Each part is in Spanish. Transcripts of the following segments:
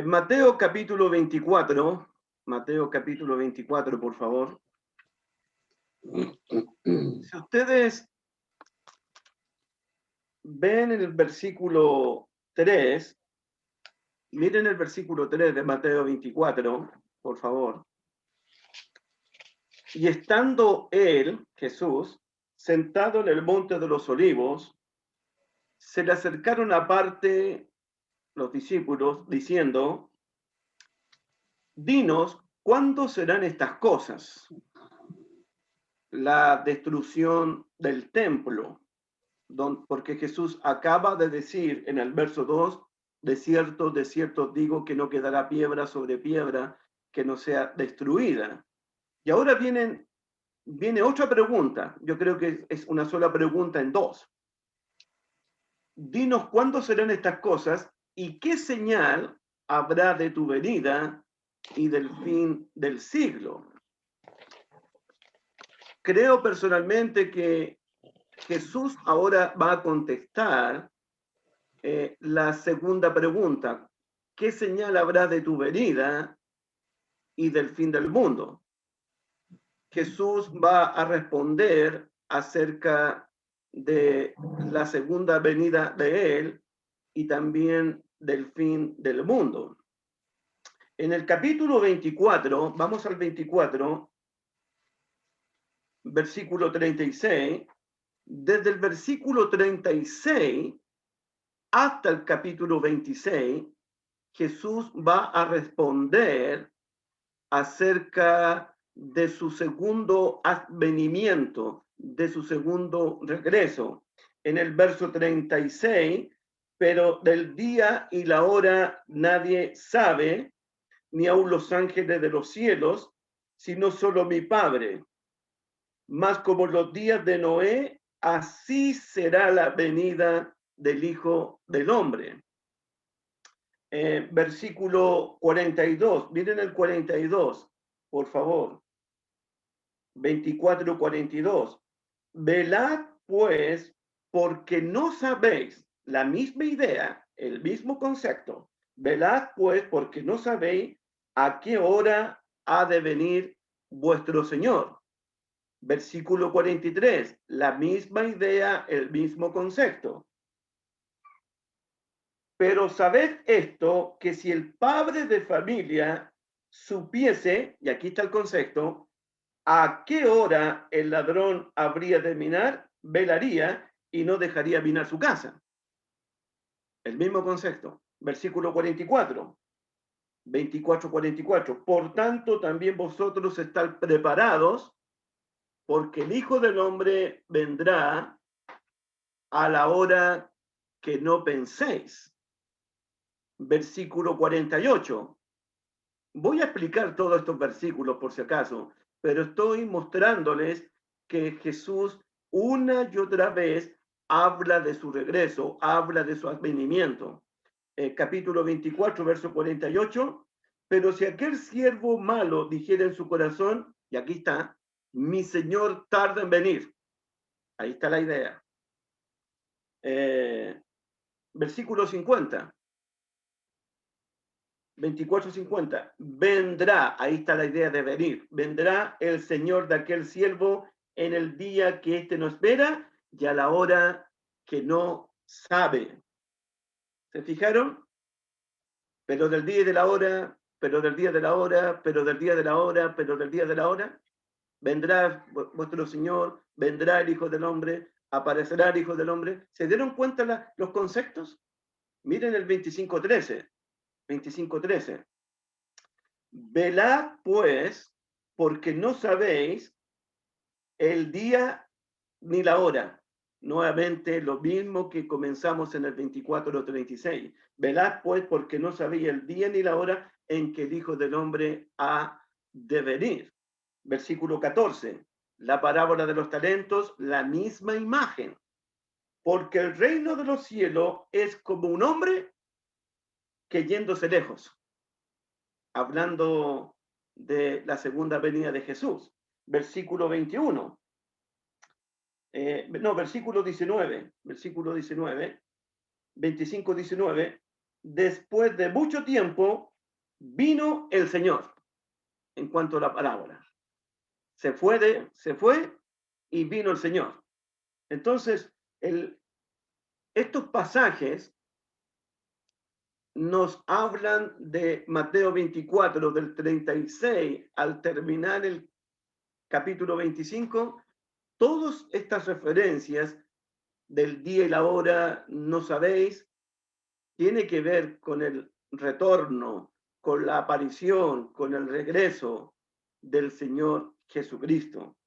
Mateo capítulo 24. Mateo capítulo 24, por favor. Si ustedes ven el versículo 3, miren el versículo 3 de Mateo 24, por favor. Y estando él, Jesús, sentado en el monte de los olivos, se le acercaron aparte los discípulos, diciendo: dinos, ¿cuándo serán estas cosas? La destrucción del templo, porque Jesús acaba de decir en el verso 2, de cierto digo que no quedará piedra sobre piedra que no sea destruida. Y ahora viene otra pregunta. Yo creo que es una sola pregunta en dos. Dinos cuándo serán estas cosas y qué señal habrá de tu venida y del fin del siglo. Creo personalmente que Jesús ahora va a contestar la segunda pregunta: ¿qué señal habrá de tu venida y del fin del mundo? Jesús va a responder acerca de la segunda venida de él y también del fin del mundo. En el capítulo 24, vamos al 24, versículo 36, desde el versículo 36 hasta el capítulo 26, Jesús va a responder acerca de su segundo advenimiento, de su segundo regreso. En el verso 36, pero del día y la hora nadie sabe, ni aun los ángeles de los cielos, sino solo mi Padre. Mas como los días de Noé, así será la venida del Hijo del Hombre. Versículo 42, miren el 42, por favor. 24:42. Velad pues, porque no sabéis, la misma idea, el mismo concepto. Velad pues, porque no sabéis a qué hora ha de venir vuestro Señor. Versículo 43, la misma idea, el mismo concepto. Pero sabed esto, que si el padre de familia supiese, y aquí está el concepto, a qué hora el ladrón habría de minar, velaría y no dejaría minar su casa. El mismo concepto. Versículo 44. 24:44. Por tanto, también vosotros estáis preparados, porque el Hijo del Hombre vendrá a la hora que no penséis. Versículo 48. Voy a explicar todos estos versículos por si acaso, pero estoy mostrándoles que Jesús una y otra vez habla de su regreso, habla de su advenimiento. Capítulo 24, verso 48. Pero si aquel siervo malo dijera en su corazón, y aquí está, mi Señor tarda en venir. Ahí está la idea. Versículo 50. 24:50, vendrá, ahí está la idea de venir, vendrá el Señor de aquel siervo en el día que éste no espera y a la hora que no sabe. ¿Se fijaron? Pero del día y de la hora, pero del día de la hora, pero del día de la hora, pero del día de la hora. Vendrá vuestro Señor, vendrá el Hijo del Hombre, aparecerá el Hijo del Hombre. ¿Se dieron cuenta los conceptos? Miren el 25:13. 25:13. Velad, pues, porque no sabéis el día ni la hora. Nuevamente, lo mismo que comenzamos en el 24:36. Velad, pues, porque no sabéis el día ni la hora en que el Hijo del Hombre ha de venir. Versículo 14. La parábola de los talentos, la misma imagen. Porque el reino de los cielos es como un hombre que yéndose lejos. Hablando de la segunda venida de Jesús. Versículo 21. Versículo 19. Versículo 19. 25:19. después de mucho tiempo, vino el Señor, en cuanto a la parábola. Se fue y vino el Señor. Entonces, estos pasajes nos hablan de Mateo 24, del 36 al terminar el capítulo 25. Todas estas referencias del día y la hora, no sabéis, tiene que ver con el retorno, con la aparición, con el regreso del Señor Jesucristo.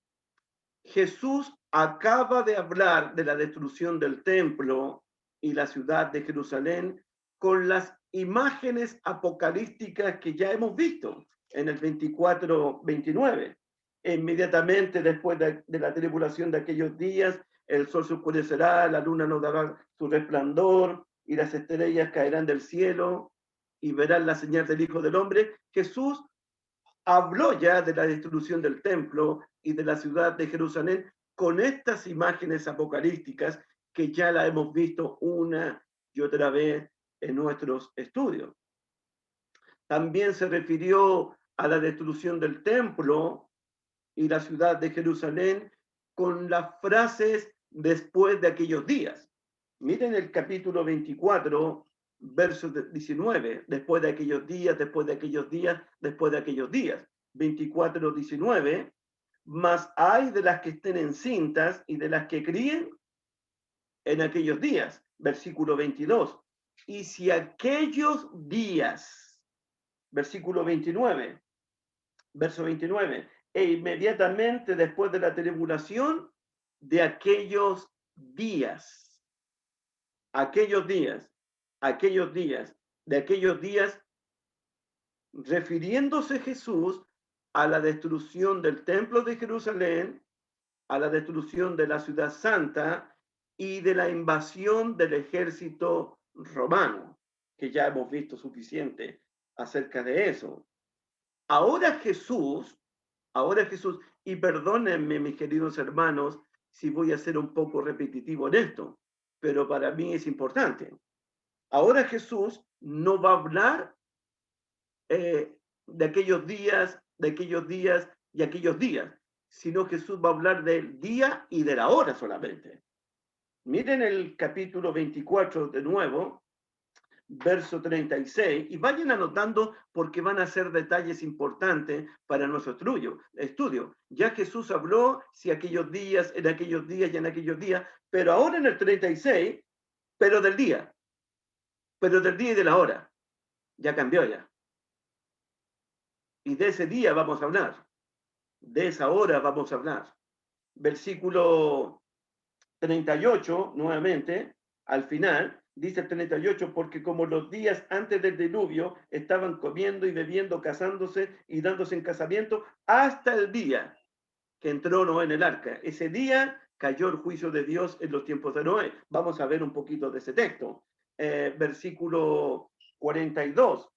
Jesús acaba de hablar de la destrucción del templo y la ciudad de Jerusalén con las imágenes apocalípticas que ya hemos visto en el 24-29. Inmediatamente después de la tribulación de aquellos días, el sol se oscurecerá, la luna no dará su resplandor y las estrellas caerán del cielo y verán la señal del Hijo del Hombre. Jesús habló ya de la destrucción del templo y de la ciudad de Jerusalén con estas imágenes apocalípticas que ya la hemos visto una y otra vez en nuestros estudios. También se refirió a la destrucción del templo y la ciudad de Jerusalén con las frases después de aquellos días. Miren el capítulo 24, verso 19, después de aquellos días, después de aquellos días, después de aquellos días. 24, 19, mas hay de las que estén encintas y de las que críen en aquellos días. Versículo 22. Y si aquellos días, versículo 29, verso 29, e inmediatamente después de la tribulación de aquellos días, aquellos días, aquellos días, de aquellos días, refiriéndose Jesús a la destrucción del templo de Jerusalén, a la destrucción de la ciudad santa y de la invasión del ejército romano, que ya hemos visto suficiente acerca de eso. Ahora Jesús, y perdónenme mis queridos hermanos si voy a ser un poco repetitivo en esto, pero para mí es importante. Ahora Jesús no va a hablar de aquellos días, de aquellos días y aquellos días, sino Jesús va a hablar del día y de la hora solamente. Miren el capítulo 24 de nuevo, verso 36, y vayan anotando porque van a ser detalles importantes para nuestro estudio. Ya Jesús habló si aquellos días, en aquellos días y en aquellos días, pero ahora en el 36, pero del día y de la hora. Ya cambió ya. Y de ese día vamos a hablar. De esa hora vamos a hablar. Versículo 38, nuevamente, al final, dice el 38, porque como los días antes del diluvio estaban comiendo y bebiendo, casándose y dándose en casamiento, hasta el día que entró Noé en el arca. Ese día cayó el juicio de Dios en los tiempos de Noé. Vamos a ver un poquito de ese texto. Versículo 42.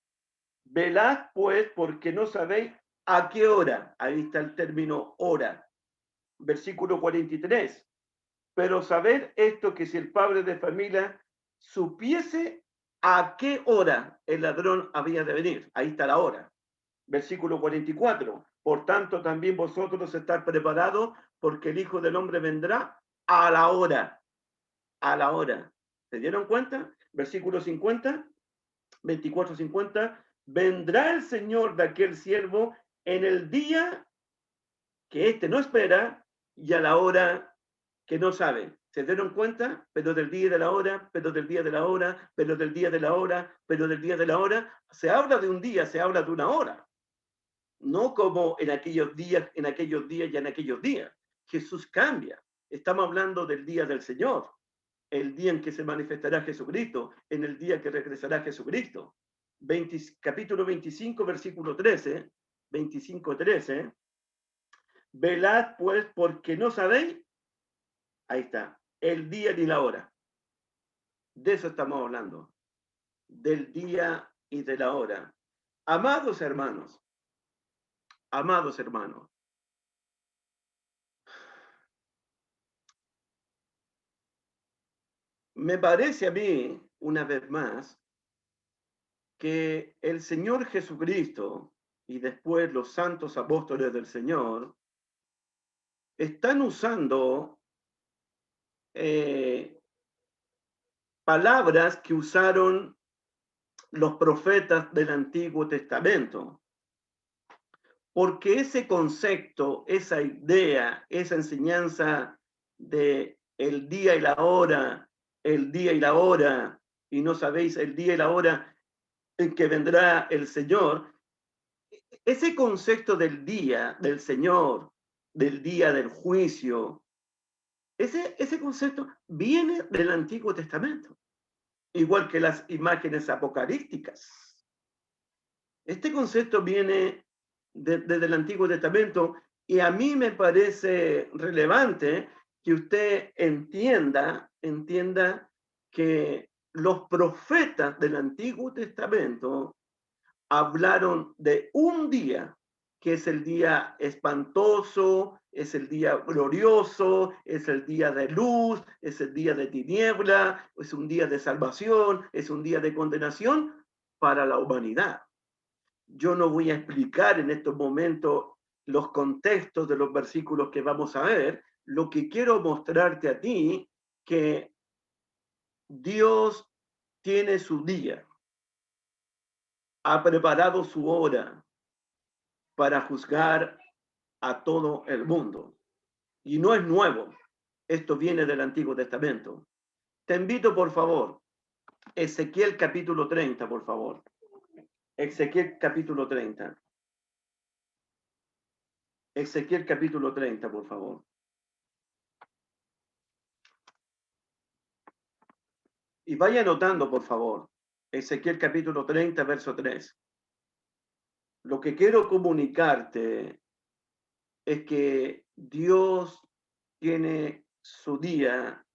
Velad pues porque no sabéis a qué hora. Ahí está el término hora. Versículo 43. Pero saber esto, que si el padre de familia supiese a qué hora el ladrón había de venir. Ahí está la hora. Versículo 44. Por tanto, también vosotros estar preparados, porque el Hijo del Hombre vendrá a la hora. A la hora. ¿Se dieron cuenta? Versículo 50, 24, 50. Vendrá el Señor de aquel siervo en el día que éste no espera y a la hora que no sabe. ¿Se dieron cuenta? Pero del día y de la hora, pero del día de la hora, pero del día de la hora, pero del día de la hora. Se habla de un día, se habla de una hora. No como en aquellos días y en aquellos días. Jesús cambia. Estamos hablando del día del Señor, el día en que se manifestará Jesucristo, en el día que regresará Jesucristo. Capítulo 25, versículo 13, 25, 13. Velad pues porque no sabéis, ahí está, el día ni la hora. De eso estamos hablando, del día y de la hora. Amados hermanos, amados hermanos, me parece a mí, una vez más, que el Señor Jesucristo y después los santos apóstoles del Señor están usando palabras que usaron los profetas del Antiguo Testamento, porque ese concepto, esa idea, esa enseñanza de el día y la hora, el día y la hora, y no sabéis el día y la hora en que vendrá el Señor, ese concepto del día del Señor, del día del juicio, ese concepto viene del Antiguo Testamento, igual que las imágenes apocalípticas. Este concepto viene desde el Antiguo Testamento y a mí me parece relevante que usted entienda que los profetas del Antiguo Testamento hablaron de un día que es el día espantoso, es el día glorioso, es el día de luz, es el día de tiniebla, es un día de salvación, es un día de condenación para la humanidad. Yo no voy a explicar en estos momentos los contextos de los versículos que vamos a ver. Lo que quiero mostrarte a ti, que Dios tiene su día, ha preparado su hora para juzgar a todo el mundo. Y no es nuevo, esto viene del Antiguo Testamento. Te invito, por favor, Ezequiel capítulo 30, por favor. Ezequiel capítulo 30. Ezequiel capítulo 30, por favor. Y vaya anotando, por favor. Ezequiel capítulo 30, verso 3. Lo que quiero comunicarte es que Dios tiene su día,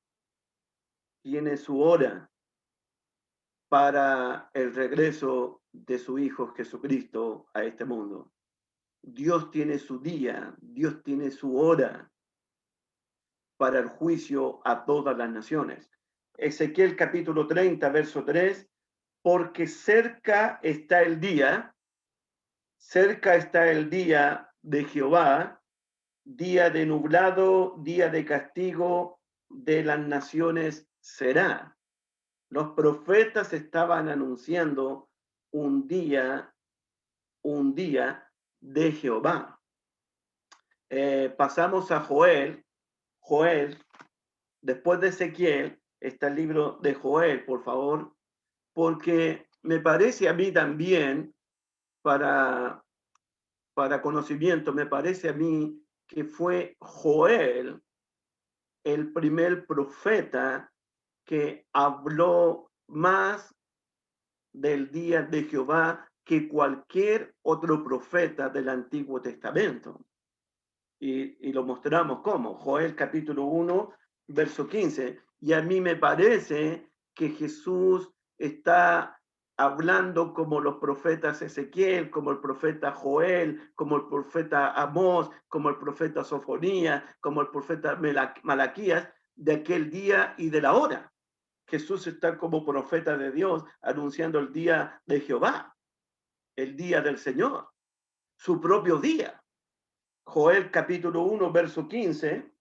tiene su hora para el regreso de su Hijo Jesucristo a este mundo. Dios tiene su día, Dios tiene su hora para el juicio a todas las naciones. Ezequiel capítulo 30, verso 3, porque cerca está el día de Jehová, día de nublado, día de castigo de las naciones será. Los profetas estaban anunciando un día de Jehová. Pasamos a Joel, después de Ezequiel, está el libro de Joel, por favor, porque me parece a mí también, para conocimiento, me parece a mí que fue Joel el primer profeta que habló más del día de Jehová que cualquier otro profeta del Antiguo Testamento. Y lo mostramos como Joel capítulo 1, verso 15. Y a mí me parece que Jesús está hablando como los profetas Ezequiel, como el profeta Joel, como el profeta Amós, como el profeta Sofonía, como el profeta Malaquías, de aquel día y de la hora. Jesús está como profeta de Dios anunciando el día de Jehová, el día del Señor, su propio día. Joel capítulo 1, verso 15.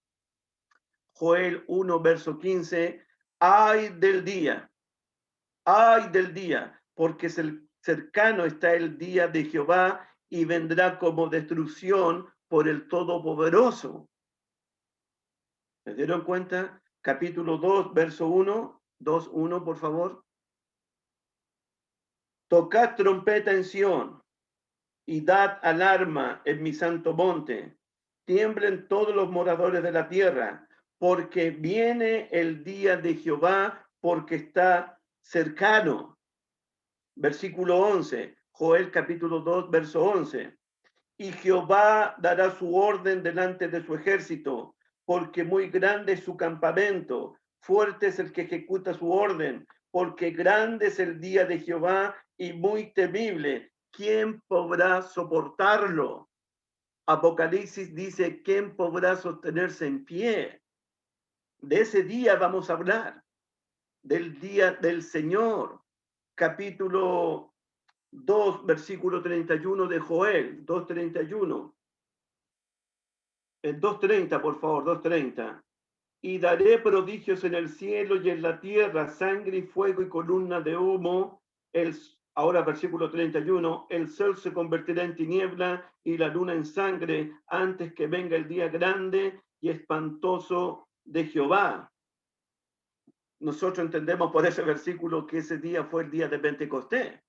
Joel 1, verso 15. Ay del día, porque cercano está el día de Jehová y vendrá como destrucción por el Todopoderoso. ¿Se dieron cuenta? Capítulo 2, verso 1, 2, 1, por favor. Tocad trompeta en Sión y dad alarma en mi santo monte. Tiemblen todos los moradores de la tierra, porque viene el día de Jehová, porque está cercano. Versículo 11, Joel capítulo 2, verso 11. Y Jehová dará su orden delante de su ejército, porque muy grande es su campamento, fuerte es el que ejecuta su orden, porque grande es el día de Jehová y muy temible. ¿Quién podrá soportarlo? Apocalipsis dice, ¿quién podrá sostenerse en pie? De ese día vamos a hablar, del día del Señor. Capítulo 2, versículo 31 de Joel, 2:31. 2:30, por favor, 2:30. Y daré prodigios en el cielo y en la tierra, sangre y fuego y columna de humo. Ahora versículo 31, el sol se convertirá en tiniebla y la luna en sangre antes que venga el día grande y espantoso de Jehová. Nosotros entendemos por ese versículo que ese día fue el día de Pentecostés.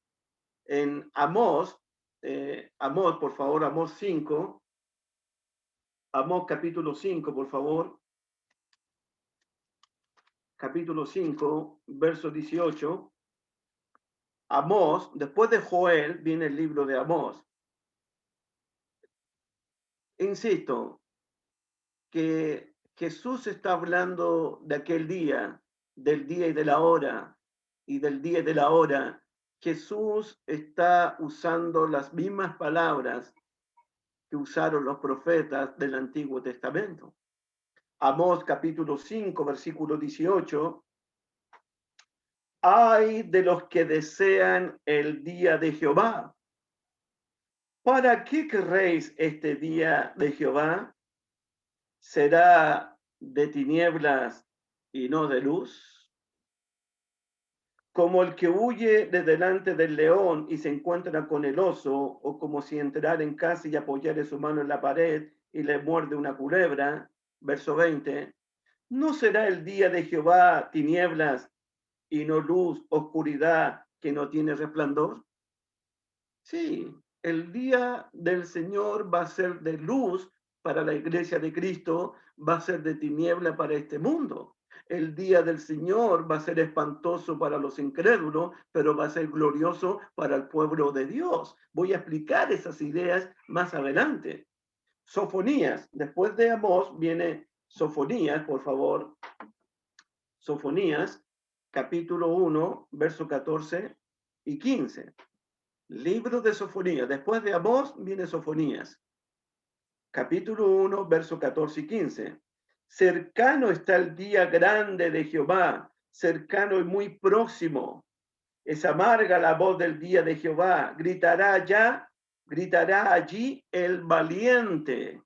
En Amós, por favor, Amós 5, Amós capítulo 5, por favor. Capítulo 5, verso 18. Amós, después de Joel, viene el libro de Amós. Insisto, que Jesús está hablando de aquel día, del día y de la hora, y del día y de la hora. Jesús está usando las mismas palabras que usaron los profetas del Antiguo Testamento. Amós capítulo 5, versículo 18. Ay de los que desean el día de Jehová. ¿Para qué querréis este día de Jehová? ¿Será de tinieblas y no de luz? Como el que huye de delante del león y se encuentra con el oso, o como si entrara en casa y apoyare su mano en la pared y le muerde una culebra. Verso 20. ¿No será el día de Jehová tinieblas y no luz, oscuridad que no tiene resplandor? Sí, el día del Señor va a ser de luz para la iglesia de Cristo, va a ser de tiniebla para este mundo. El día del Señor va a ser espantoso para los incrédulos, pero va a ser glorioso para el pueblo de Dios. Voy a explicar esas ideas más adelante. Sofonías, después de Amós viene Sofonías, por favor. Sofonías, capítulo 1, verso 14 y 15. Libro de Sofonías. Después de Amós viene Sofonías. Capítulo 1, verso 14 y 15. Cercano está el día grande de Jehová, cercano y muy próximo. Es amarga la voz del día de Jehová. Gritará allí el valiente.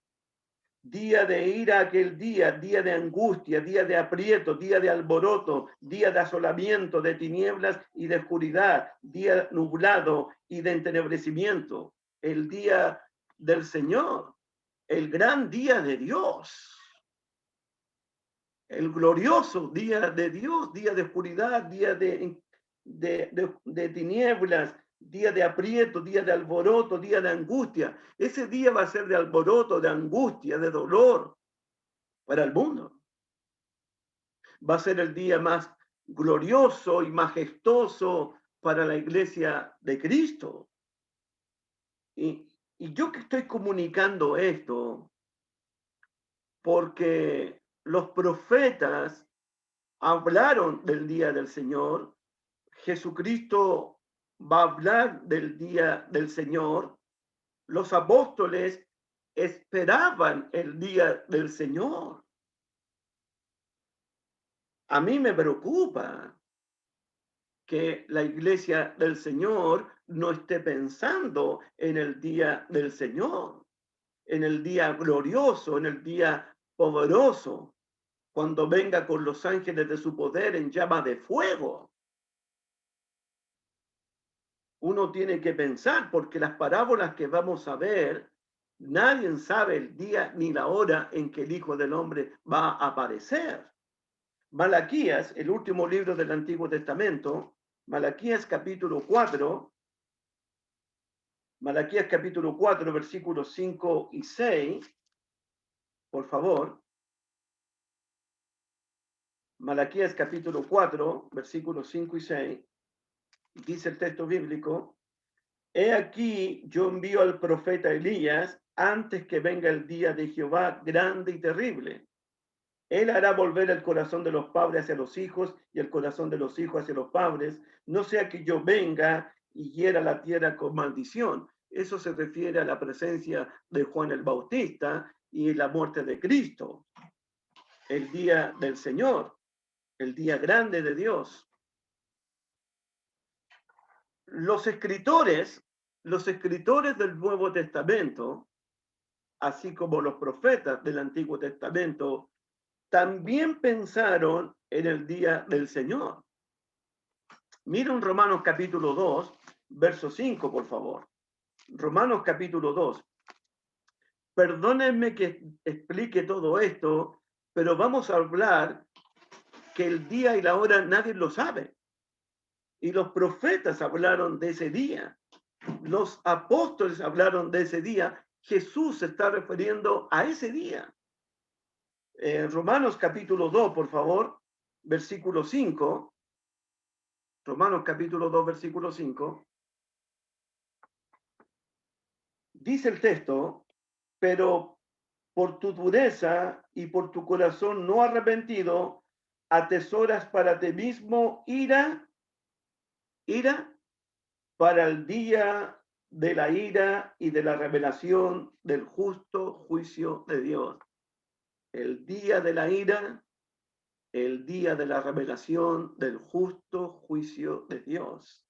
Día de ira aquel día de angustia, día de aprieto, día de alboroto, día de asolamiento, de tinieblas y de oscuridad, día nublado y de entenebrecimiento. El día del Señor, el gran día de Dios, el glorioso día de Dios, día de oscuridad, día de tinieblas, día de aprieto, día de alboroto, día de angustia. Ese día va a ser de alboroto, de angustia, de dolor para el mundo. Va a ser el día más glorioso y majestuoso para la iglesia de Cristo. Y yo que estoy comunicando esto porque los profetas hablaron del día del Señor. Jesucristo va a hablar del día del Señor. Los apóstoles esperaban el día del Señor. A mí me preocupa que la iglesia del Señor no esté pensando en el día del Señor, en el día glorioso, en el día poderoso, cuando venga con los ángeles de su poder en llama de fuego. Uno tiene que pensar, porque las parábolas que vamos a ver, nadie sabe el día ni la hora en que el Hijo del Hombre va a aparecer. Malaquías, el último libro del Antiguo Testamento, Malaquías capítulo 4, Malaquías capítulo 4, versículos 5 y 6, por favor. Malaquías capítulo 4, versículos 5 y 6, dice el texto bíblico: He aquí, yo envío al profeta Elías antes que venga el día de Jehová grande y terrible. Él hará volver el corazón de los padres hacia los hijos y el corazón de los hijos hacia los padres, no sea que yo venga y hiera la tierra con maldición. Eso se refiere a la presencia de Juan el Bautista y la muerte de Cristo, el día del Señor, el día grande de Dios. los escritores del Nuevo Testamento, así como los profetas del Antiguo Testamento, también pensaron en el día del Señor. Miren Romanos capítulo 2, verso 5, por favor. Romanos capítulo 2. Perdónenme que explique todo esto, pero vamos a hablar que el día y la hora nadie lo sabe. Y los profetas hablaron de ese día. Los apóstoles hablaron de ese día. Jesús se está refiriendo a ese día. Romanos capítulo 2, por favor, versículo 5. Romanos capítulo 2, versículo 5. Dice el texto, pero por tu dureza y por tu corazón no arrepentido, atesoras para ti mismo ira para el día de la ira y de la revelación del justo juicio de Dios. El día de la ira, el día de la revelación del justo juicio de Dios.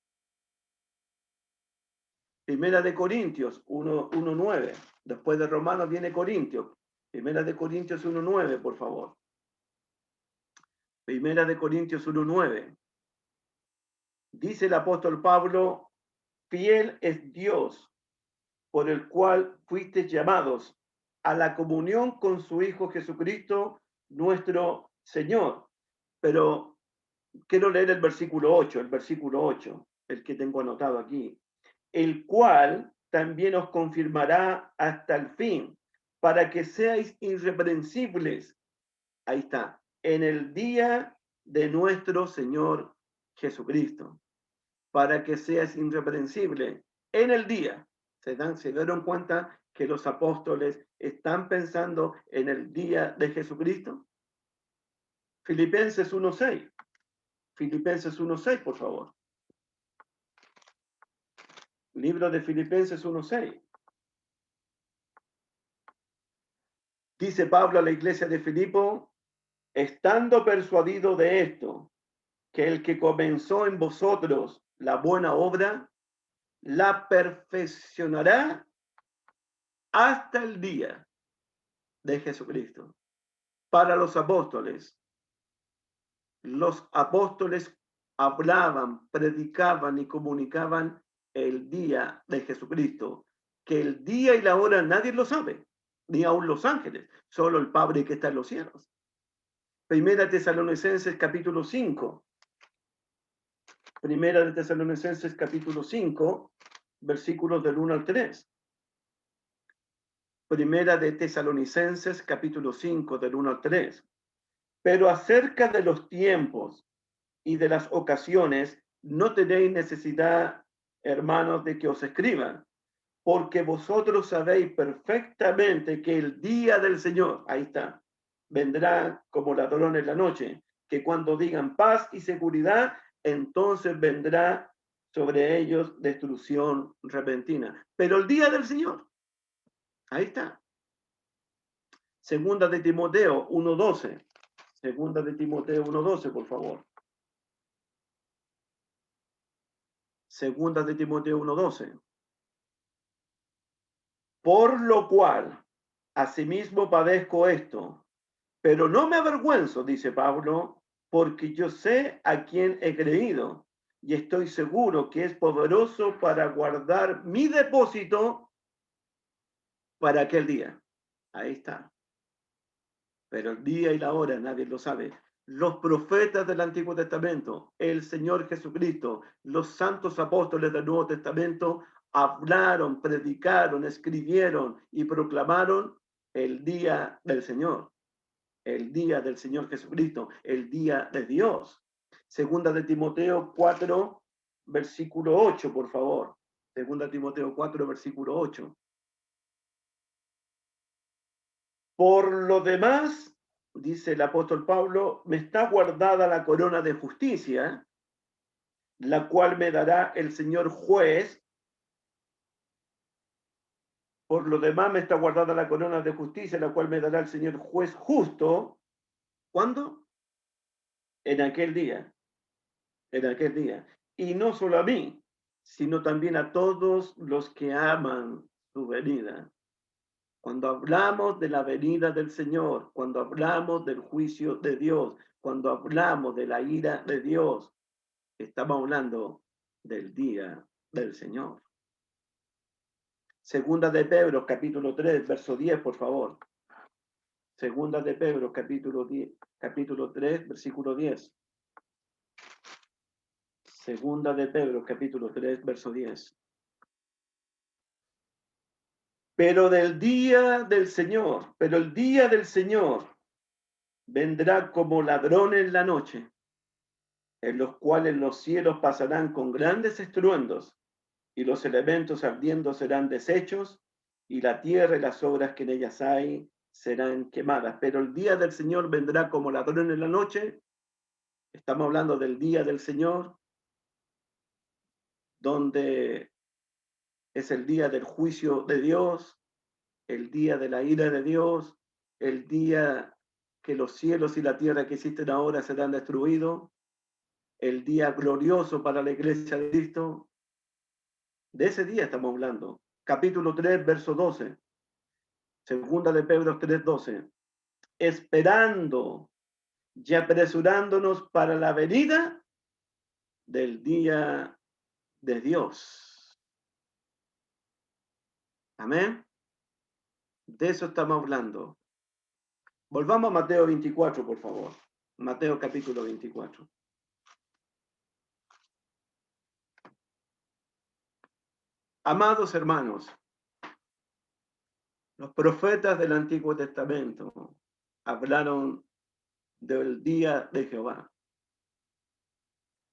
Primera de Corintios 1:9. Después de Romanos viene Corintios. Primera de Corintios 1:9, por favor. Primera de Corintios 1:9. Dice el apóstol Pablo, fiel es Dios, por el cual fuisteis llamados a la comunión con su Hijo Jesucristo, nuestro Señor. Pero quiero leer el versículo 8, el que tengo anotado aquí. El cual también os confirmará hasta el fin, para que seáis irreprensibles. Ahí está, en el día de nuestro Señor Jesucristo, para que seas irreprensible en el día. ¿Se dieron cuenta que los apóstoles están pensando en el día de Jesucristo? Filipenses 1:6. Filipenses 1:6, por favor. Libro de Filipenses 1:6. Dice Pablo a la iglesia de Filipo, estando persuadido de esto, que el que comenzó en vosotros la buena obra, la perfeccionará hasta el día de Jesucristo. Para los apóstoles hablaban, predicaban y comunicaban el día de Jesucristo, que el día y la hora nadie lo sabe, ni aun los ángeles, solo el Padre que está en los cielos. Primera Tesalonicenses capítulo 5. Primera de Tesalonicenses capítulo 5, versículos del 1 al 3. Primera de Tesalonicenses capítulo 5, del 1 al 3. Pero acerca de los tiempos y de las ocasiones, no tenéis necesidad, hermanos, de que os escriban, porque vosotros sabéis perfectamente que el día del Señor, ahí está, vendrá como ladrón en la noche, que cuando digan paz y seguridad, entonces vendrá sobre ellos destrucción repentina. Pero el día del Señor, ahí está. Segunda de Timoteo 1:12. Segunda de Timoteo 1:12, por favor. Segunda de Timoteo 1:12. Por lo cual, asimismo padezco esto, pero no me avergüenzo, dice Pablo, porque yo sé a quién he creído y estoy seguro que es poderoso para guardar mi depósito para aquel día. Ahí está. Pero el día y la hora nadie lo sabe. Los profetas del Antiguo Testamento, el Señor Jesucristo, los santos apóstoles del Nuevo Testamento hablaron, predicaron, escribieron y proclamaron el día del Señor, el día del Señor Jesucristo, el día de Dios. Segunda de Timoteo 4, versículo 8, por favor. Segunda de Timoteo 4, versículo 8. Por lo demás, dice el apóstol Pablo, me está guardada la corona de justicia, la cual me dará el Señor juez. Por lo demás me está guardada la corona de justicia, la cual me dará el Señor juez justo. ¿Cuándo? En aquel día. En aquel día. Y no solo a mí, sino también a todos los que aman su venida. Cuando hablamos de la venida del Señor, cuando hablamos del juicio de Dios, cuando hablamos de la ira de Dios, estamos hablando del día del Señor. Segunda de Pedro, capítulo 3, verso 10, por favor. Segunda de Pedro, capítulo 3, versículo 10. Segunda de Pedro, capítulo 3, verso 10. Pero el día del Señor vendrá como ladrón en la noche, en los cuales los cielos pasarán con grandes estruendos, y los elementos ardiendo serán deshechos, y la tierra y las obras que en ellas hay serán quemadas. Pero el día del Señor vendrá como ladrón en la noche. Estamos hablando del día del Señor, donde es el día del juicio de Dios, el día de la ira de Dios, el día que los cielos y la tierra que existen ahora serán destruidos, el día glorioso para la iglesia de Cristo. De ese día estamos hablando. Capítulo 3, verso 12. Segunda de Pedro 3, 12. Esperando y apresurándonos para la venida del día de Dios. Amén. De eso estamos hablando. Volvamos a Mateo 24, por favor. Mateo capítulo 24. Amados hermanos, los profetas del Antiguo Testamento hablaron del día de Jehová.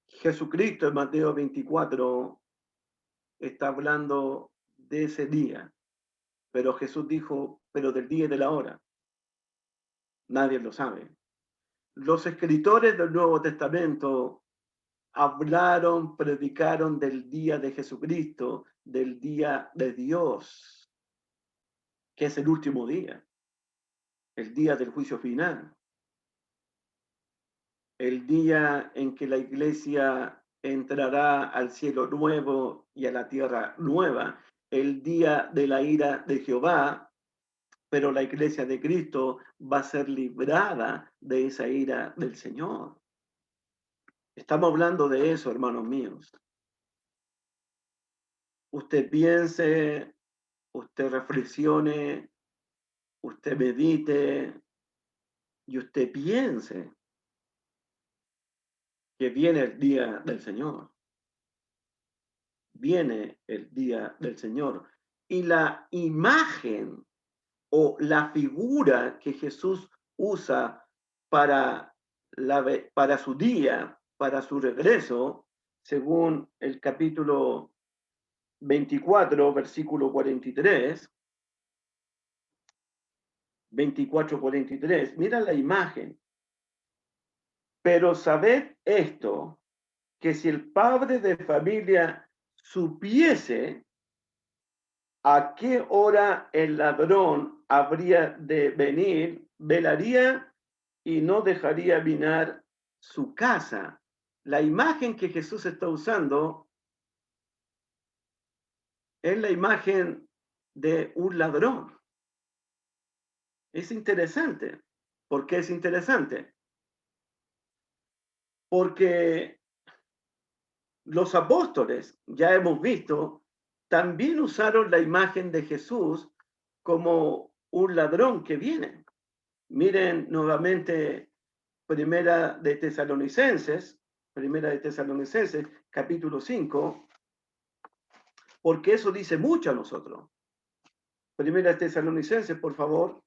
Jesucristo en Mateo 24 está hablando de ese día, pero Jesús dijo, pero del día y de la hora. Nadie lo sabe. Los escritores del Nuevo Testamento hablaron, predicaron del día de Jesucristo, del día de Dios, que es el último día, el día del juicio final, el día en que la iglesia entrará al cielo nuevo y a la tierra nueva, el día de la ira de Jehová, pero la iglesia de Cristo va a ser librada de esa ira del Señor. Estamos hablando de eso, hermanos míos. Usted piense, usted reflexione, usted medite y usted piense que viene el día del Señor. Viene el día del Señor. Y la imagen o la figura que Jesús usa para su día, para su regreso, según el capítulo 24, versículo 43, 24-43, mira la imagen. Pero sabed esto, que si el padre de familia supiese a qué hora el ladrón habría de venir, velaría y no dejaría minar su casa. La imagen que Jesús está usando es la imagen de un ladrón. Es interesante. ¿Por qué es interesante? Porque los apóstoles, ya hemos visto, también usaron la imagen de Jesús como un ladrón que viene. Miren nuevamente Primera de Tesalonicenses, capítulo 5, porque eso dice mucho a nosotros. Primera de Tesalonicenses, por favor.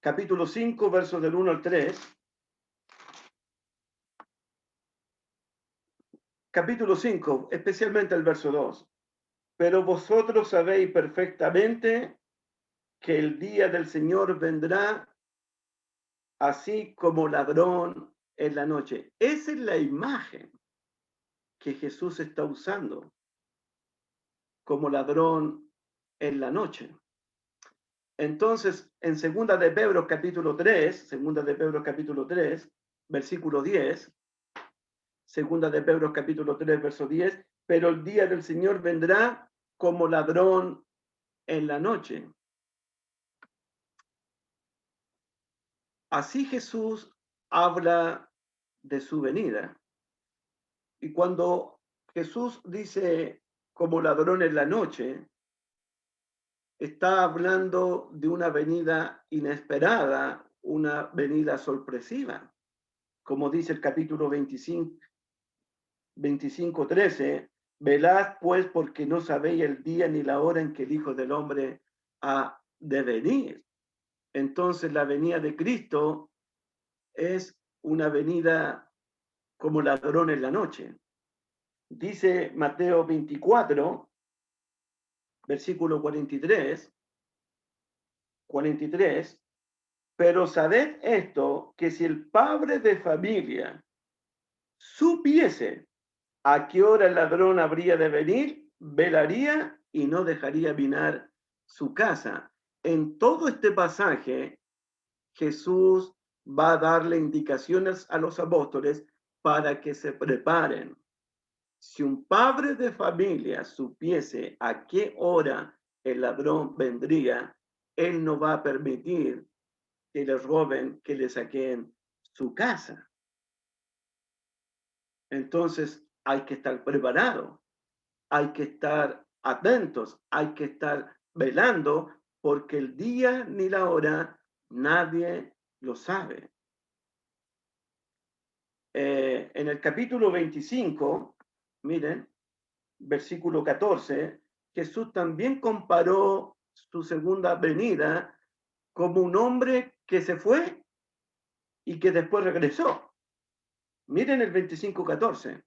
Capítulo 5, versos del 1 al 3. Capítulo 5, especialmente el verso 2. Pero vosotros sabéis perfectamente que el día del Señor vendrá así como ladrón en la noche. Esa es la imagen que Jesús está usando como ladrón en la noche. Entonces, en segunda de Pedro capítulo 3, versículo 10, Segunda de Pedro capítulo 3, verso 10, pero el día del Señor vendrá como ladrón en la noche. Así Jesús habla de su venida. Y cuando Jesús dice como ladrón en la noche, está hablando de una venida inesperada, una venida sorpresiva. Como dice el capítulo 25, 13, velad pues porque no sabéis el día ni la hora en que el Hijo del Hombre ha de venir. Entonces la venida de Cristo es una venida como ladrón en la noche. Dice Mateo 24, versículo 43, pero sabed esto, que si el padre de familia supiese a qué hora el ladrón habría de venir, velaría y no dejaría minar su casa. En todo este pasaje, Jesús va a darle indicaciones a los apóstoles para que se preparen. Si un padre de familia supiese a qué hora el ladrón vendría, él no va a permitir que le roben, que le saquen su casa. Entonces hay que estar preparado, hay que estar atentos, hay que estar velando, porque el día ni la hora nadie lo sabe. En el capítulo 25, miren, versículo 14, Jesús también comparó su segunda venida como un hombre que se fue y que después regresó. Miren el 25:14.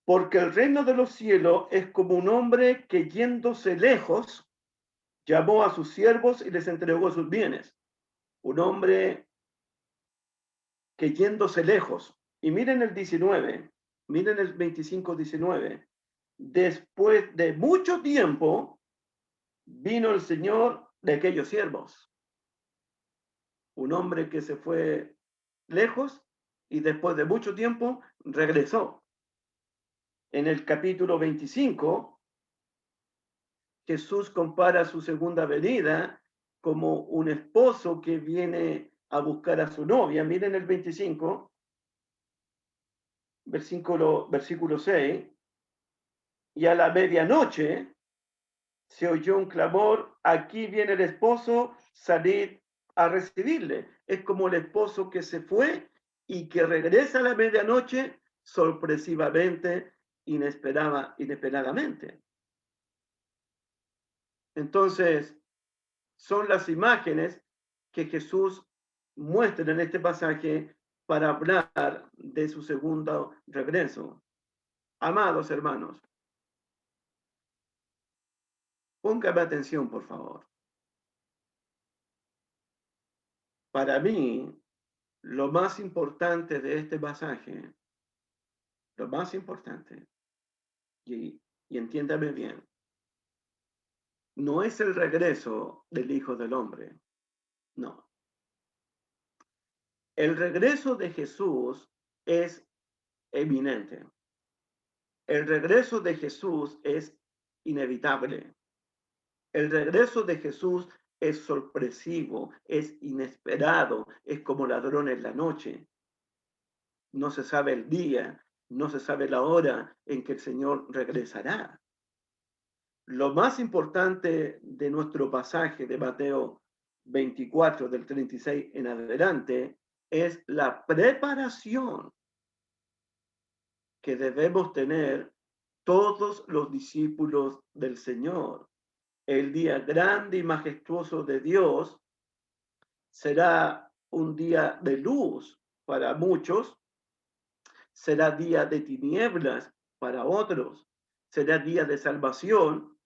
Porque el reino de los cielos es como un hombre que yéndose lejos, llamó a sus siervos y les entregó sus bienes. Un hombre que yéndose lejos. Y miren el 19, miren el 25:19. Después de mucho tiempo, vino el Señor de aquellos siervos. Un hombre que se fue lejos y después de mucho tiempo regresó. En el capítulo 25, Jesús compara su segunda venida como un esposo que viene a buscar a su novia. Miren el 25, versículo 6. Y a la medianoche se oyó un clamor, aquí viene el esposo, salid a recibirle. Es como el esposo que se fue y que regresa a la medianoche sorpresivamente, inesperadamente. Entonces, son las imágenes que Jesús muestra en este pasaje para hablar de su segundo regreso. Amados hermanos, póngame atención, por favor. Para mí, lo más importante de este pasaje, lo más importante, y entiéndame bien, no es el regreso del Hijo del Hombre, no. El regreso de Jesús es eminente. El regreso de Jesús es inevitable. El regreso de Jesús es sorpresivo, es inesperado, es como ladrón en la noche. No se sabe el día, no se sabe la hora en que el Señor regresará. Lo más importante de nuestro pasaje de Mateo 24, del 36 en adelante, es la preparación que debemos tener todos los discípulos del Señor. El día grande y majestuoso de Dios será un día de luz para muchos, será día de tinieblas para otros, será día de salvación,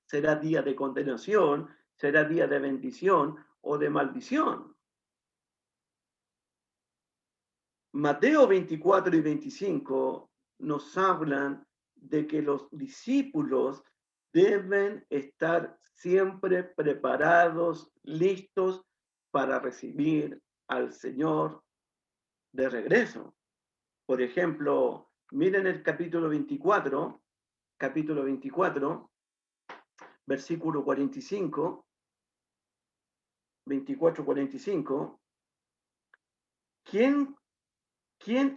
será día de condenación, será día de bendición o de maldición. Mateo 24 y 25 nos hablan de que los discípulos deben estar siempre preparados, listos para recibir al Señor de regreso. Por ejemplo, miren el capítulo 24, versículo 45, 24-45. ¿Quién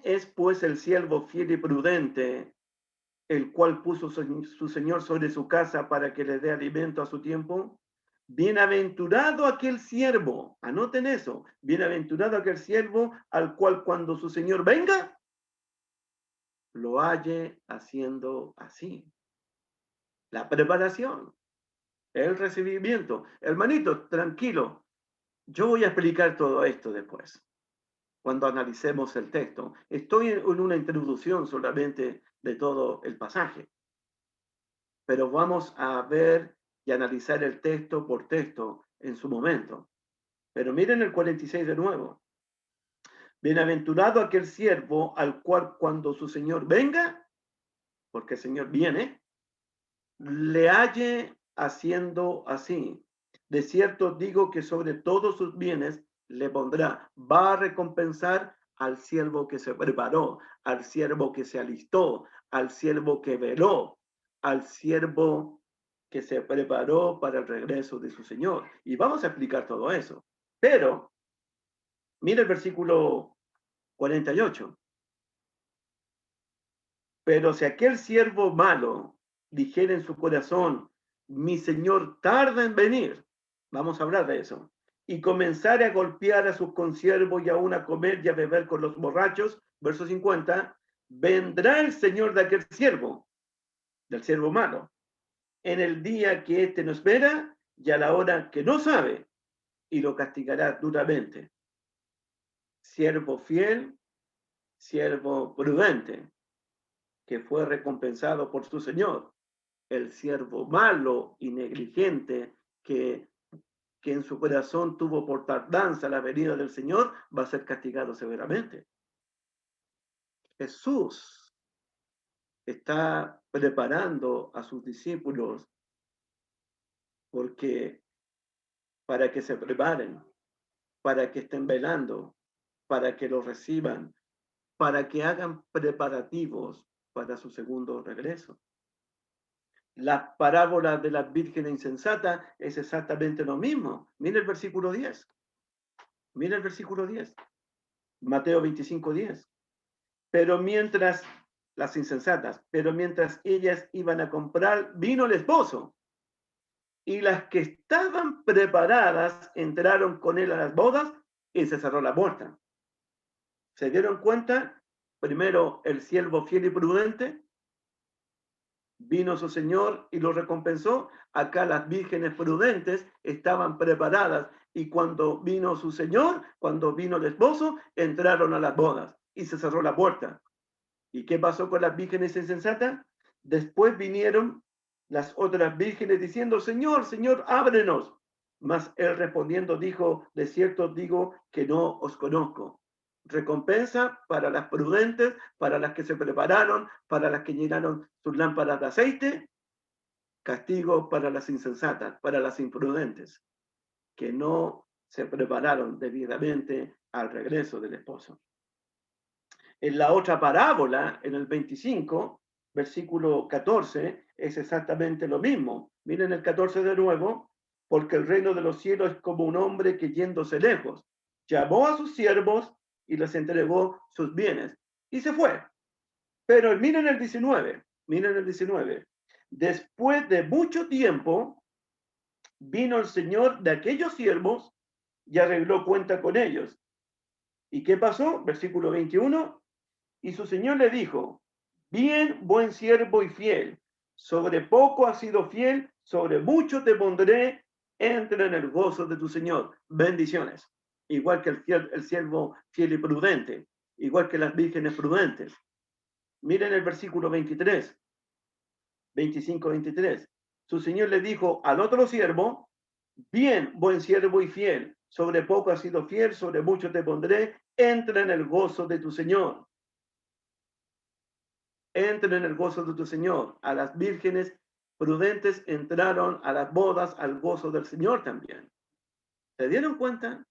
es pues el siervo fiel y prudente, el cual puso su señor sobre su casa para que le dé alimento a su tiempo? Bienaventurado aquel siervo, anoten eso, bienaventurado aquel siervo al cual cuando su señor venga, lo halle haciendo así. La preparación, el recibimiento. Hermanito, tranquilo, yo voy a explicar todo esto después, cuando analicemos el texto. Estoy en una introducción solamente de todo el pasaje, pero vamos a ver y analizar el texto por texto en su momento. Pero miren el 46 de nuevo. Bienaventurado aquel siervo al cual cuando su señor venga, porque el señor viene, le halle haciendo así. De cierto digo que sobre todos sus bienes le pondrá, va a recompensar al siervo que se preparó, al siervo que se alistó, al siervo que veló, al siervo que se preparó para el regreso de su Señor. Y vamos a explicar todo eso. Pero, mira el versículo 48. Pero si aquel siervo malo dijera en su corazón, mi señor tarda en venir, vamos a hablar de eso, y comenzar a golpear a sus consiervos y aún a comer y a beber con los borrachos, verso 50, vendrá el señor de aquel siervo, del siervo malo, en el día que éste no espera y a la hora que no sabe, y lo castigará duramente. Siervo fiel, siervo prudente, que fue recompensado por su señor. El siervo malo y negligente que en su corazón tuvo por tardanza la venida del Señor, va a ser castigado severamente. Jesús está preparando a sus discípulos porque para que se preparen, para que estén velando, para que lo reciban, para que hagan preparativos para su segundo regreso. La parábola de la Virgen insensata es exactamente lo mismo. Mira el versículo 10. Mira el versículo 10. Mateo 25:10. Pero mientras las insensatas, pero mientras ellas iban a comprar, vino el esposo. Y las que estaban preparadas entraron con él a las bodas y se cerró la puerta. ¿Se dieron cuenta? Primero, el siervo fiel y prudente. Vino su señor y lo recompensó. Acá las vírgenes prudentes estaban preparadas y cuando vino su señor, cuando vino el esposo, entraron a las bodas y se cerró la puerta. ¿Y qué pasó con las vírgenes insensatas? Después vinieron las otras vírgenes diciendo, Señor, Señor, ábrenos. Mas él respondiendo dijo, de cierto digo que no os conozco. Recompensa para las prudentes, para las que se prepararon, para las que llenaron sus lámparas de aceite. Castigo para las insensatas, para las imprudentes, que no se prepararon debidamente al regreso del esposo. En la otra parábola, en el 25, versículo 14, es exactamente lo mismo. Miren el 14 de nuevo, porque el reino de los cielos es como un hombre que yéndose lejos, llamó a sus siervos y les entregó sus bienes y se fue. Pero miren el 19, Después de mucho tiempo, vino el señor de aquellos siervos y arregló cuenta con ellos. ¿Y qué pasó? Versículo 21. Y su señor le dijo, bien, buen siervo y fiel, sobre poco has sido fiel, sobre mucho te pondré, entra en el gozo de tu señor. Bendiciones. Igual que el siervo fiel y prudente, igual que las vírgenes prudentes. Miren el versículo 23, 25-23. Su señor le dijo al otro siervo, bien, buen siervo y fiel, sobre poco has sido fiel, sobre mucho te pondré, entra en el gozo de tu señor. Entren en el gozo de tu Señor. A las vírgenes prudentes entraron a las bodas, al gozo del Señor también. ¿Se dieron cuenta?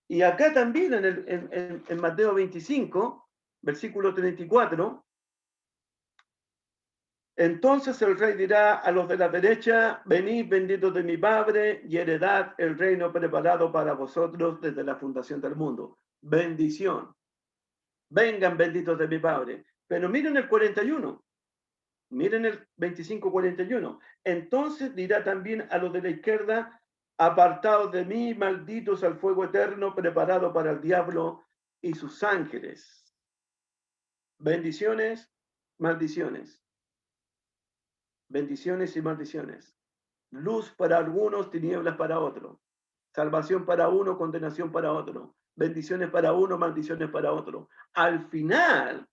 Y acá también en Mateo 25, versículo 34. Entonces el rey dirá a los de la derecha: venid, benditos de mi Padre, y heredad el reino preparado para vosotros desde la fundación del mundo. Bendición. Vengan, benditos de mi Padre. Pero miren el 41. Miren el 25:41. Entonces dirá también a los de la izquierda: apartados de mí, malditos, al fuego eterno preparado para el diablo y sus ángeles. Bendiciones, maldiciones. Bendiciones y maldiciones. Luz para algunos, tinieblas para otros. Salvación para uno, condenación para otro. Bendiciones para uno, maldiciones para otro. Al final,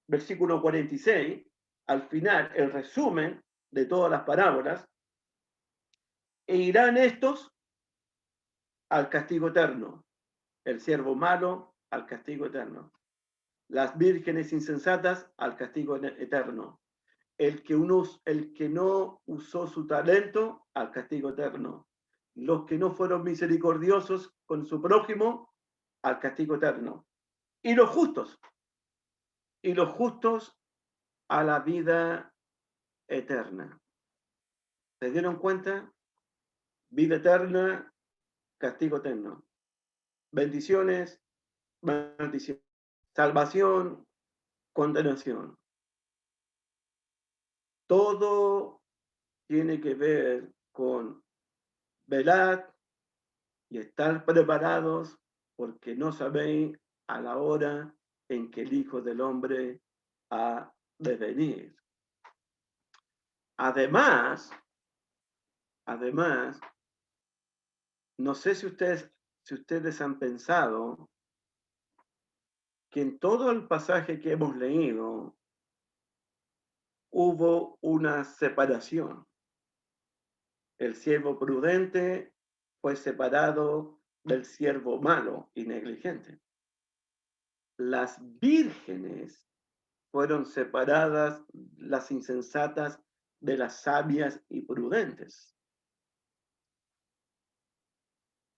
versículo 46, al final, el resumen de todas las parábolas: e irán estos al castigo eterno, el siervo malo al castigo eterno, las vírgenes insensatas al castigo eterno, el que no usó su talento al castigo eterno, los que no fueron misericordiosos con su prójimo al castigo eterno, y los justos a la vida eterna. ¿Se dieron cuenta? Vida eterna, castigo eterno. Bendiciones, maldiciones. Salvación, condenación. Todo tiene que ver con velar y estar preparados, porque no sabéis a la hora en que el Hijo del Hombre ha de venir. Además, no sé si ustedes han pensado que en todo el pasaje que hemos leído hubo una separación. El siervo prudente fue separado del siervo malo y negligente. Las vírgenes fueron separadas, las insensatas de las sabias y prudentes.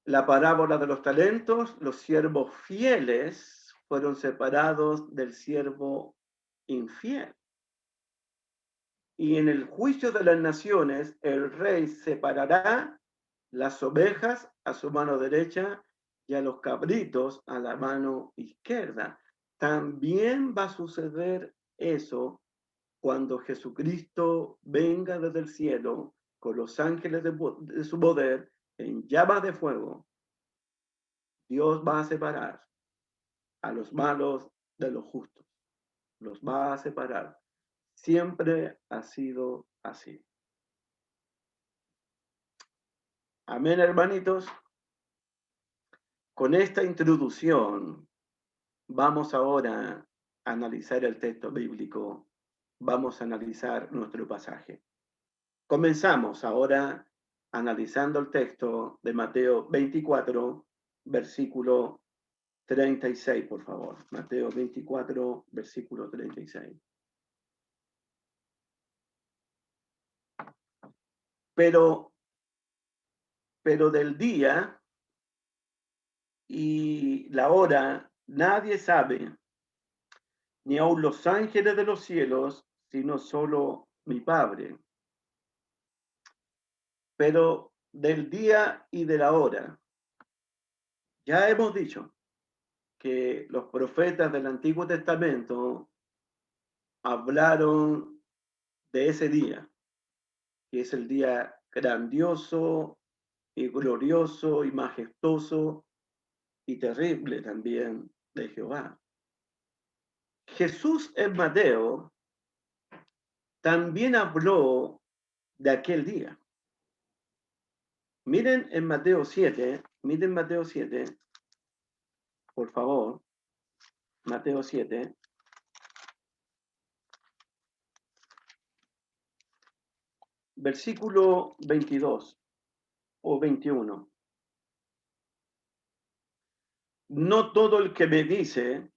La parábola de los talentos: los siervos fieles fueron separados del siervo infiel. Y en el juicio de las naciones, el rey separará las ovejas a su mano derecha y a los cabritos a la mano izquierda. También va a suceder eso cuando Jesucristo venga desde el cielo con los ángeles de su poder en llamas de fuego. Dios va a separar a los malos de los justos. Los va a separar. Siempre ha sido así. Amén, hermanitos. Con esta introducción vamos ahora a analizar el texto bíblico. Vamos a analizar nuestro pasaje. Comenzamos ahora analizando el texto de Mateo 24, versículo 36, por favor. Mateo 24, versículo 36. Pero del día y la hora nadie sabe, ni aun los ángeles de los cielos, sino solo mi Padre. Pero del día y de la hora, ya hemos dicho que los profetas del Antiguo Testamento hablaron de ese día, que es el día grandioso y glorioso y majestuoso y terrible también de Jehová. Jesús en Mateo también habló de aquel día. Miren en Mateo 7, por favor. Mateo 7. Versículo 22 o 21. No todo el que me dice,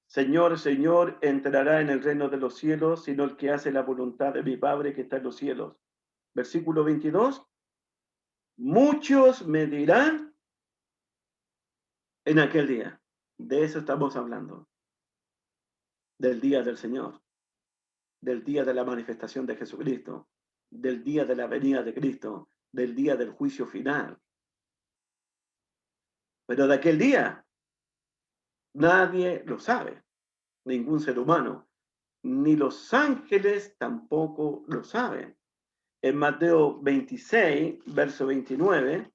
Señor, Señor, entrará en el reino de los cielos, sino el que hace la voluntad de mi Padre que está en los cielos. Versículo 22. Muchos me dirán en aquel día. De eso estamos hablando. del día del Señor, del día de la manifestación de Jesucristo, del día de la venida de Cristo, del día del juicio final. Pero de aquel día nadie lo sabe, ningún ser humano, ni los ángeles tampoco lo saben. En Mateo 26, verso 29,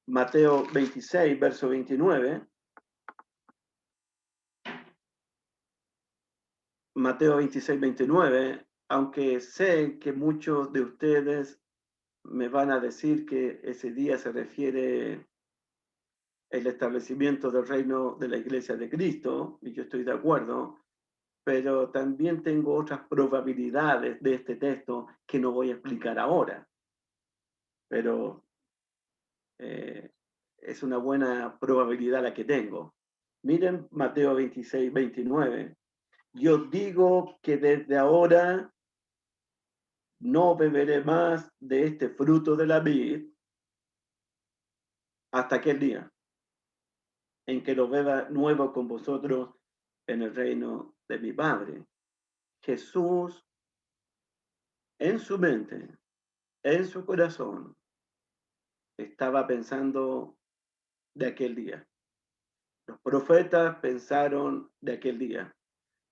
Mateo 26, verso 29, Mateo 26, 29, aunque sé que muchos de ustedes me van a decir que ese día se refiere el establecimiento del reino de la Iglesia de Cristo, y yo estoy de acuerdo, pero también tengo otras probabilidades de este texto que no voy a explicar ahora, pero es una buena probabilidad la que tengo. Miren Mateo 26, 29. Yo digo que desde ahora no beberé más de este fruto de la vid hasta aquel día en que lo beba nuevo con vosotros en el reino de mi Padre. Jesús en su mente, en su corazón, estaba pensando de aquel día. Los profetas pensaron de aquel día.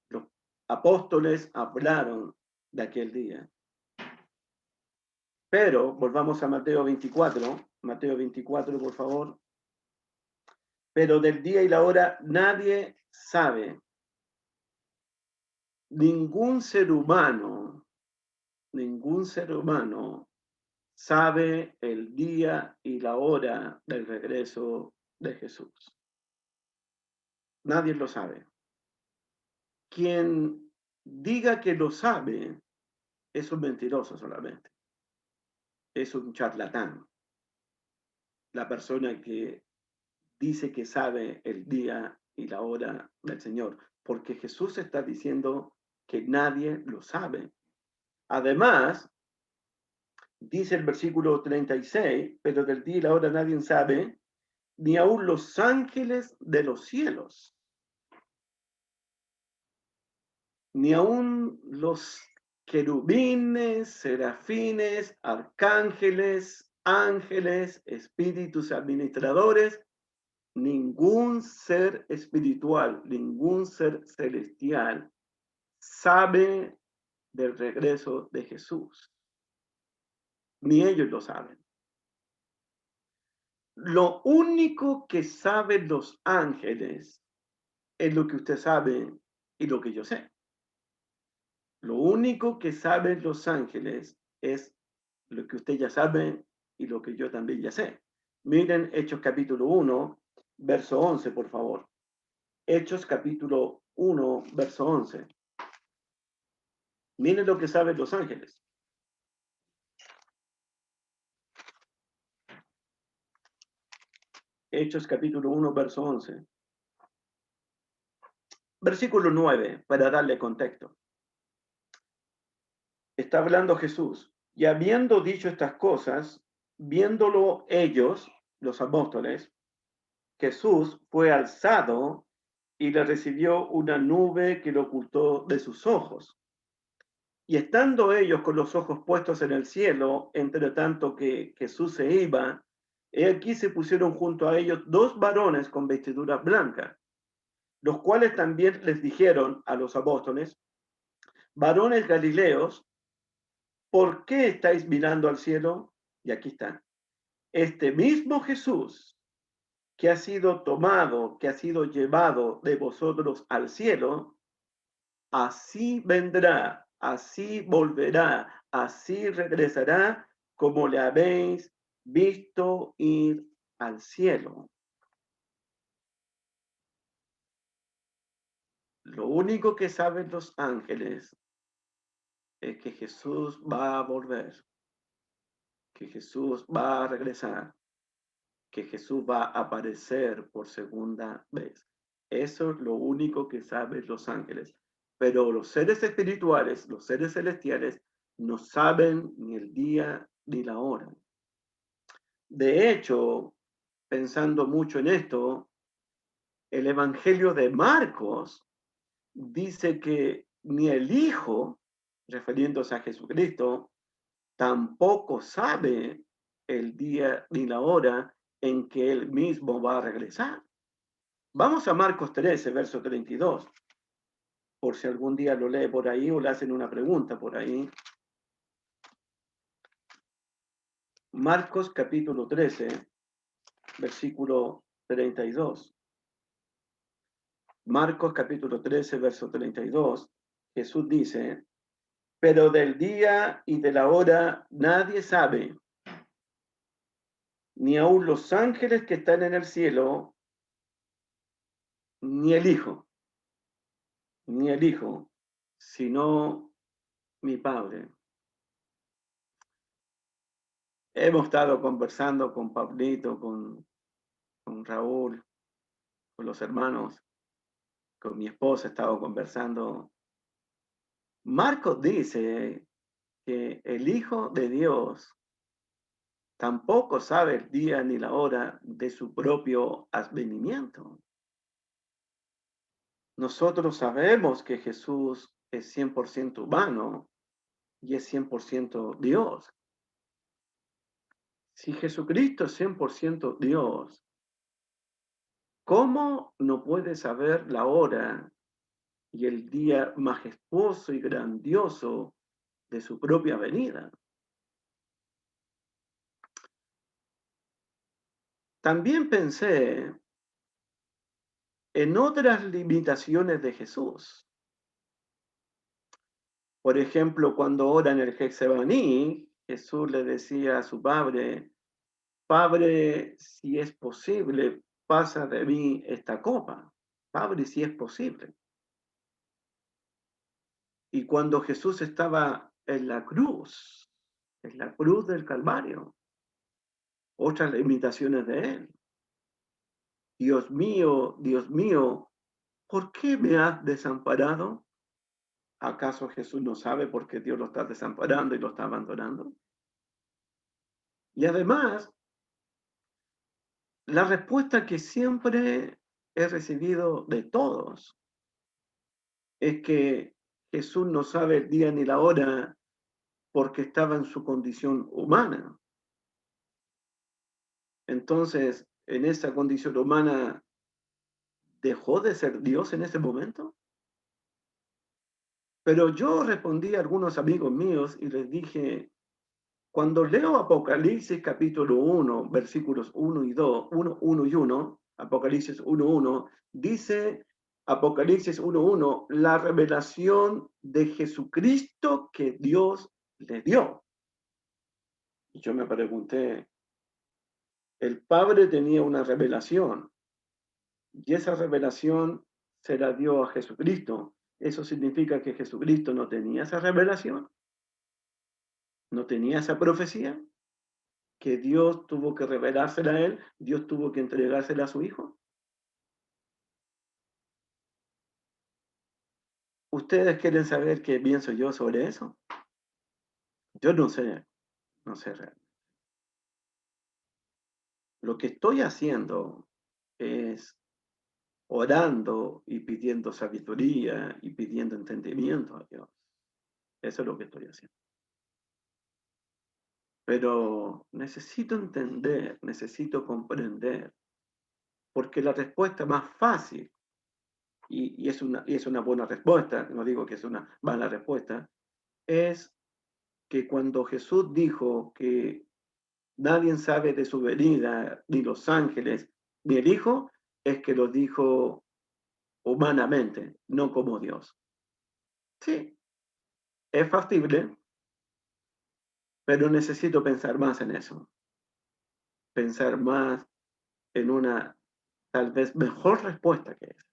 Los apóstoles hablaron de aquel día. Pero volvamos a Mateo 24. Mateo 24, por favor. Pero del día y la hora nadie sabe. Ningún ser humano sabe el día y la hora del regreso de Jesús. Nadie lo sabe. Quien diga que lo sabe es un mentiroso solamente. Es un charlatán. La persona que dice que sabe el día y la hora del Señor. Porque Jesús está diciendo que nadie lo sabe. Además, dice el versículo 36, pero del día y la hora nadie sabe, ni aun los ángeles de los cielos, ni aun los querubines, serafines, arcángeles, ángeles, espíritus administradores, ningún ser espiritual, ningún ser celestial sabe del regreso de Jesús. Ni ellos lo saben. Lo único que saben los ángeles es lo que usted sabe y lo que yo sé. Lo único que saben los ángeles es lo que usted ya sabe y lo que yo también ya sé. Miren Hechos capítulo 1, verso 11, por favor. Hechos capítulo 1, verso 11. Miren lo que saben los ángeles. Hechos capítulo 1, verso 11. Versículo 9, para darle contexto. Está hablando Jesús. Y habiendo dicho estas cosas, viéndolo ellos, los apóstoles, Jesús fue alzado y le recibió una nube que lo ocultó de sus ojos. Y estando ellos con los ojos puestos en el cielo, entre tanto que Jesús se iba, he aquí se pusieron junto a ellos dos varones con vestiduras blancas, los cuales también les dijeron a los apóstoles: varones galileos, ¿por qué estáis mirando al cielo? Y aquí está. Este mismo Jesús que ha sido tomado, que ha sido llevado de vosotros al cielo, así vendrá, así volverá, así regresará, como le habéis visto ir al cielo. Lo único que saben los ángeles es que Jesús va a volver, que Jesús va a regresar, que Jesús va a aparecer por segunda vez. Eso es lo único que saben los ángeles. Pero los seres espirituales, los seres celestiales, no saben ni el día ni la hora. De hecho, pensando mucho en esto, el Evangelio de Marcos dice que ni el Hijo, refiriéndose a Jesucristo, tampoco sabe el día ni la hora en que Él mismo va a regresar. Vamos a Marcos 13, verso 32, por si algún día lo lee por ahí o le hacen una pregunta por ahí. Marcos capítulo 13, versículo 32. Marcos capítulo 13, verso 32. Jesús dice, pero del día y de la hora nadie sabe, ni aun los ángeles que están en el cielo, ni el Hijo, sino mi Padre. Hemos estado conversando con Pablito, con Raúl, con los hermanos, con mi esposa he estado conversando. Marcos dice que el Hijo de Dios tampoco sabe el día ni la hora de su propio advenimiento. Nosotros sabemos que Jesús es 100% humano y es 100% Dios. Si Jesucristo es 100% Dios, ¿cómo no puede saber la hora y el día majestuoso y grandioso de su propia venida? También pensé en otras limitaciones de Jesús. Por ejemplo, cuando ora en el Getsemaní, Jesús le decía a su padre, Padre, si es posible, pasa de mí esta copa. Padre, si es posible. Y cuando Jesús estaba en la cruz del Calvario, otras limitaciones de él. Dios mío, ¿por qué me has desamparado? ¿Acaso Jesús no sabe por qué Dios lo está desamparando y lo está abandonando? Y además, la respuesta que siempre he recibido de todos es que Jesús no sabe el día ni la hora porque estaba en su condición humana. Entonces, en esa condición humana, ¿dejó de ser Dios en ese momento? Pero yo respondí a algunos amigos míos y les dije, cuando leo Apocalipsis capítulo 1, versículos 1 y 2, 1 y 1, Apocalipsis 1, dice Apocalipsis 1, la revelación de Jesucristo que Dios le dio. Y yo me pregunté, el Padre tenía una revelación y esa revelación se la dio a Jesucristo. ¿Eso significa que Jesucristo no tenía esa revelación? ¿No tenía esa profecía? ¿Que Dios tuvo que revelársela a él? ¿Dios tuvo que entregársela a su hijo? ¿Ustedes quieren saber qué pienso yo sobre eso? Yo no sé realmente. Lo que estoy haciendo es orando y pidiendo sabiduría y pidiendo entendimiento a Dios. Eso es lo que estoy haciendo. Pero necesito entender, necesito comprender, porque la respuesta más fácil, y es una buena respuesta, no digo que es una mala respuesta, es que cuando Jesús dijo que nadie sabe de su venida, ni los ángeles, ni el Hijo, es que lo dijo humanamente, no como Dios. Sí, es factible, pero necesito pensar más en eso, pensar más en una tal vez mejor respuesta que esa.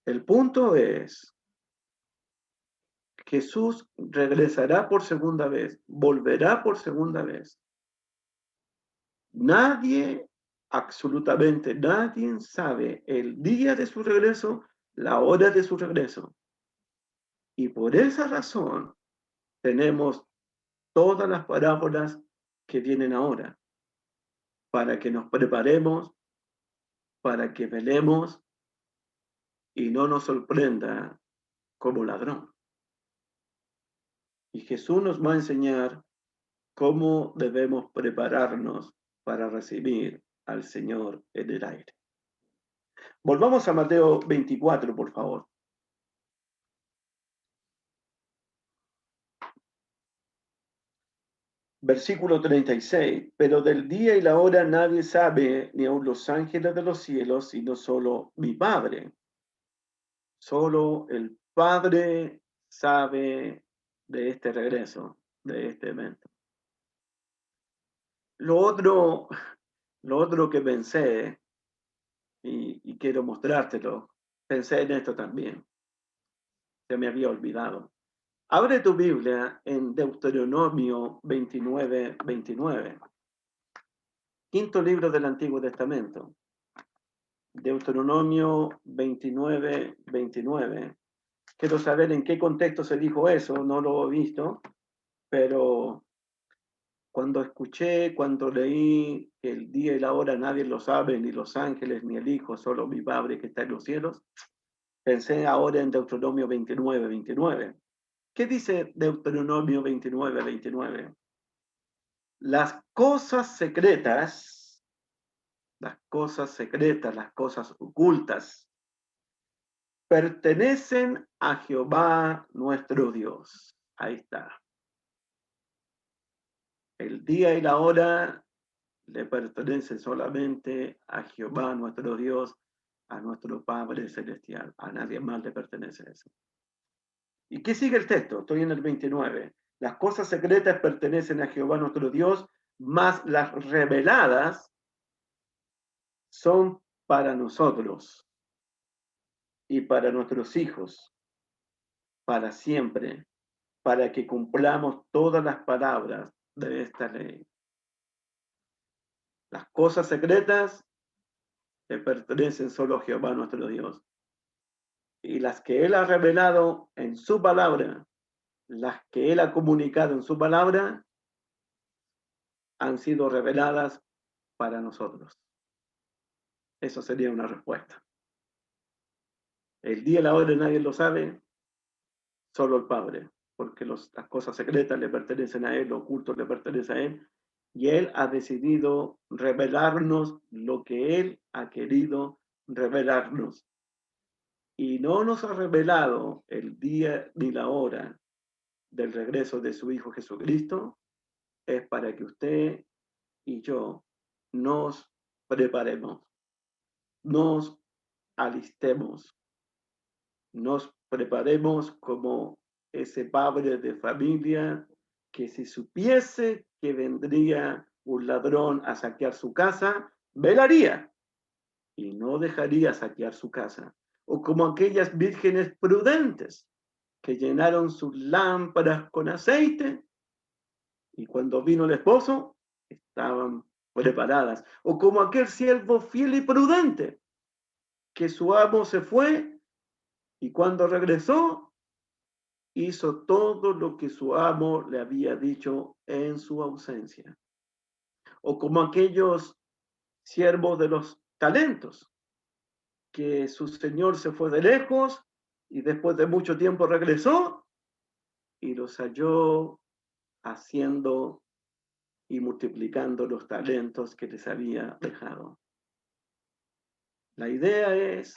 El punto es, Jesús regresará por segunda vez, volverá por segunda vez. Nadie, absolutamente nadie sabe el día de su regreso, la hora de su regreso. Y por esa razón tenemos todas las parábolas que vienen ahora, para que nos preparemos, para que velemos y no nos sorprenda como ladrón. Y Jesús nos va a enseñar cómo debemos prepararnos para recibir al Señor en el aire. Volvamos a Mateo 24, por favor. Versículo 36. Pero del día y la hora nadie sabe, ni aun los ángeles de los cielos, sino solo mi Padre. Solo el Padre sabe de este regreso, de este evento. Lo otro que pensé, y quiero mostrártelo, pensé en esto también, se me había olvidado. Abre tu Biblia en Deuteronomio 29, 29. Quinto libro del Antiguo Testamento. Deuteronomio 29, 29. Quiero saber en qué contexto se dijo eso, no lo he visto, pero cuando leí que el día y la hora nadie lo sabe, ni los ángeles, ni el Hijo, solo mi Padre que está en los cielos, pensé ahora en Deuteronomio 29, 29. ¿Qué dice Deuteronomio 29, 29? Las cosas secretas, las cosas ocultas, pertenecen a Jehová nuestro Dios. Ahí está. El día y la hora le pertenecen solamente a Jehová nuestro Dios, a nuestro Padre Celestial. A nadie más le pertenece eso. ¿Y qué sigue el texto? Estoy en el 29. Las cosas secretas pertenecen a Jehová nuestro Dios, mas las reveladas son para nosotros y para nuestros hijos, para siempre, para que cumplamos todas las palabras de esta ley. Las cosas secretas le pertenecen solo a Jehová nuestro Dios. Y las que Él ha revelado en su palabra, las que Él ha comunicado en su palabra, han sido reveladas para nosotros. Eso sería una respuesta. El día y la hora nadie lo sabe, solo el Padre, porque las cosas secretas le pertenecen a Él, lo oculto le pertenece a Él, y Él ha decidido revelarnos lo que Él ha querido revelarnos. Y no nos ha revelado el día ni la hora del regreso de su Hijo Jesucristo, es para que usted y yo nos preparemos, nos alistemos, nos preparemos como ese padre de familia que si supiese que vendría un ladrón a saquear su casa, velaría y no dejaría saquear su casa. O como aquellas vírgenes prudentes que llenaron sus lámparas con aceite y cuando vino el esposo estaban preparadas. O como aquel siervo fiel y prudente que su amo se fue y cuando regresó hizo todo lo que su amo le había dicho en su ausencia. O como aquellos siervos de los talentos, que su señor se fue de lejos y después de mucho tiempo regresó y los halló haciendo y multiplicando los talentos que les había dejado. La idea es,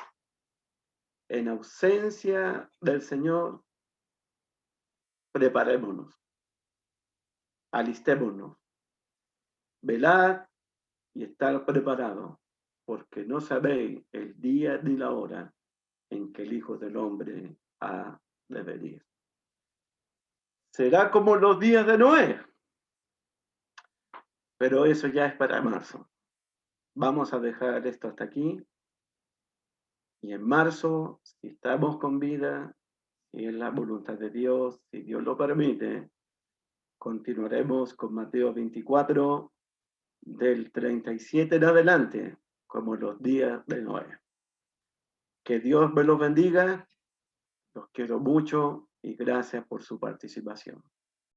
en ausencia del Señor, preparémonos, alistémonos, velad y estar preparados, porque no sabéis el día ni la hora en que el Hijo del Hombre ha de venir. Será como los días de Noé, pero eso ya es para marzo. Vamos a dejar esto hasta aquí. Y en marzo, si estamos con vida, si es la voluntad de Dios, si Dios lo permite, continuaremos con Mateo 24, del 37 en adelante, como los días de Noé. Que Dios me los bendiga, los quiero mucho y gracias por su participación.